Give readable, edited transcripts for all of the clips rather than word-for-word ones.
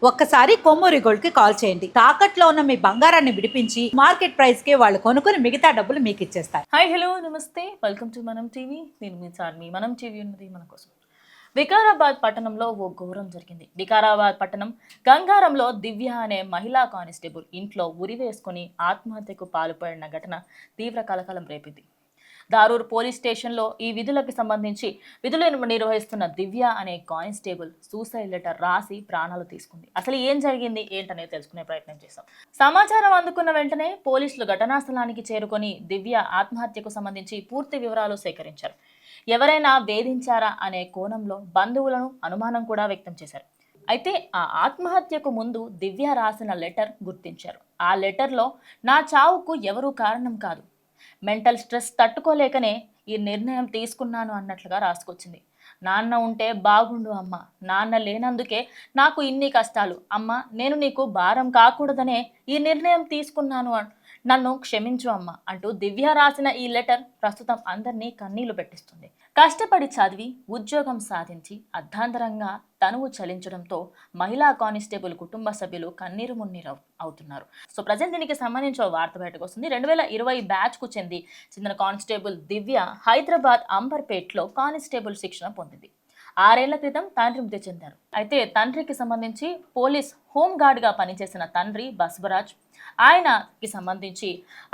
ఒక్కసారి కొమ్మూరి గోల్డ్ కి కాల్ చేయండి. తాకట్లో ఉన్న మీ బంగారాన్ని విడిపించి మార్కెట్ ప్రైస్ కి వాళ్ళు కొనుక్కుని మిగతా డబ్బులు మీకు ఇచ్చేస్తారు. హాయ్ హలో నమస్తే, వెల్కమ్ టు మనం టీవీ. నేను మీ చార్మి. మనం టీవీ ఉన్నది మన కోసం. వికారాబాద్ పట్టణంలో ఓ ఘోరం జరిగింది. వికారాబాద్ పట్టణం గంగారంలో దివ్య అనే మహిళా కానిస్టేబుల్ ఇంట్లో ఉరి వేసుకుని ఆత్మహత్యకు పాల్పడిన ఘటన తీవ్ర కలకలం రేపింది. దారూర్ పోలీస్ స్టేషన్లో ఈ విధులకు సంబంధించి విధులను నిర్వహిస్తున్న దివ్య అనే కానిస్టేబుల్ సూసైడ్ లెటర్ రాసి ప్రాణాలు తీసుకుంది. అసలు ఏం జరిగింది ఏంటనేది తెలుసుకునే ప్రయత్నం చేశాం. సమాచారం అందుకున్న వెంటనే పోలీసులు ఘటనా స్థలానికి చేరుకొని దివ్య ఆత్మహత్యకు సంబంధించి పూర్తి వివరాలు సేకరించారు. ఎవరైనా వేధించారా అనే కోణంలో బంధువులను అనుమానం కూడా వ్యక్తం చేశారు. అయితే ఆ ఆత్మహత్యకు ముందు దివ్య రాసిన లెటర్ గుర్తించారు. ఆ లెటర్లో నా చావుకు ఎవరూ కారణం కాదు, మెంటల్ స్ట్రెస్ తట్టుకోలేకనే ఈ నిర్ణయం తీసుకున్నాను అన్నట్లుగా రాసుకొచ్చింది. నాన్న ఉంటే బాగుండు అమ్మ, నాన్న లేనందుకే నాకు ఇన్ని కష్టాలు అమ్మ, నేను నీకు భారం కాకూడదనే ఈ నిర్ణయం తీసుకున్నాను, నన్ను క్షమించు అమ్మ అంటూ దివ్య రాసిన ఈ లెటర్ ప్రస్తుతం అందరినీ కన్నీళ్లు పెట్టిస్తుంది. కష్టపడి చదివి ఉద్యోగం సాధించి అర్ధాంతరంగా తనువు చలించడంతో మహిళా కానిస్టేబుల్ కుటుంబ సభ్యులు కన్నీరు మున్నీరు అవుతున్నారు. సో ప్రజెంట్ దీనికి సంబంధించి వార్త బయటకు వస్తుంది. 2020 బ్యాచ్ కు చెందిన కానిస్టేబుల్ దివ్య హైదరాబాద్ అంబర్పేట్లో కానిస్టేబుల్ శిక్షణ పొందింది. 6 ఏళ్ల క్రితం తండ్రి మృతి చెందారు. అయితే తండ్రికి సంబంధించి పోలీస్ హోంగార్డ్గా పనిచేసిన తండ్రి బసవరాజ్, ఆయనకి సంబంధించి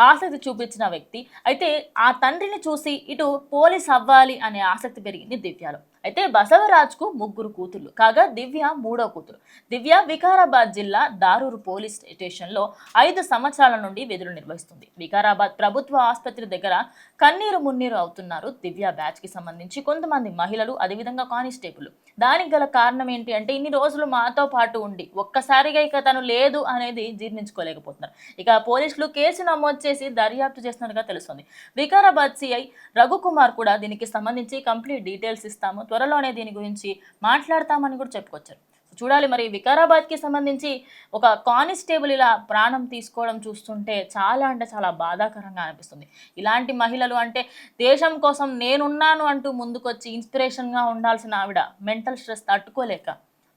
ఆసక్తి చూపించిన వ్యక్తి. అయితే ఆ తండ్రిని చూసి ఇటు పోలీస్ అవ్వాలి అనే ఆసక్తి పెరిగింది దివ్యలో. అయితే బసవరాజ్కు 3 కూతుర్లు కాగా దివ్య 3వ కూతురు. దివ్య వికారాబాద్ జిల్లా దారూరు పోలీస్ స్టేషన్లో 5 సంవత్సరాల నుండి విధులు నిర్వహిస్తుంది. వికారాబాద్ ప్రభుత్వ ఆసుపత్రి దగ్గర కన్నీరు మున్నీరు అవుతున్నారు దివ్య బ్యాచ్ కి సంబంధించి కొంతమంది మహిళలు, అదేవిధంగా కానిస్టేబుల్. దానికి గల కారణం ఏంటి అంటే ఇన్ని రోజులు మాతో పాటు ఉండి ఒక్కసారిగా ఇక తను లేదు అనేది జీర్ణించుకోలేకపోతున్నారు. ఇక పోలీసులు కేసు నమోదు చేసి దర్యాప్తు చేస్తున్నట్టుగా తెలుస్తుంది. వికారాబాద్ సిఐ రఘుకుమార్ కూడా దీనికి సంబంధించి కంప్లీట్ డీటెయిల్స్ ఇస్తాము, త్వరలోనే దీని గురించి మాట్లాడతామని కూడా చెప్పుకొచ్చారు. చూడాలి మరి వికారాబాద్కి సంబంధించి ఒక కానిస్టేబుల్ ఇలా ప్రాణం తీసుకోవడం చూస్తుంటే చాలా అంటే చాలా బాధాకరంగా అనిపిస్తుంది. ఇలాంటి మహిళలు అంటే దేశం కోసం నేనున్నాను అంటూ ముందుకొచ్చి ఇన్స్పిరేషన్గా ఉండాల్సిన ఆవిడ మెంటల్ స్ట్రెస్ తట్టుకోలేక,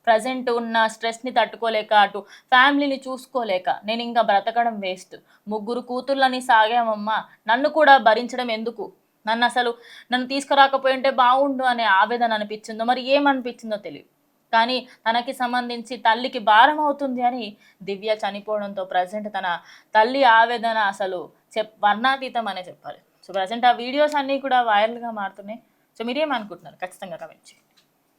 ప్రజెంట్ ఉన్న స్ట్రెస్ని తట్టుకోలేక, అటు ఫ్యామిలీని చూసుకోలేక నేను ఇంకా బ్రతకడం వేస్ట్, 3 కూతుర్లని సాగామమ్మా, నన్ను కూడా భరించడం ఎందుకు, నన్ను తీసుకురాకపోయి ఉంటే బాగుండు అనే ఆవేదన అనిపించిందో మరి ఏమనిపించిందో తెలియదు. కానీ తనకి సంబంధించి తల్లికి భారం అవుతుంది అని దివ్య చనిపోవడంతో ప్రజెంట్ తన తల్లి ఆవేదన అసలు వర్ణాతీతం అనే చెప్పాలి. సో ప్రజెంట్ ఆ వీడియోస్ అన్నీ కూడా వైరల్గా మారుతున్నాయి. సో మీరేమనుకుంటున్నారు ఖచ్చితంగా కమెంట్ చేయండి.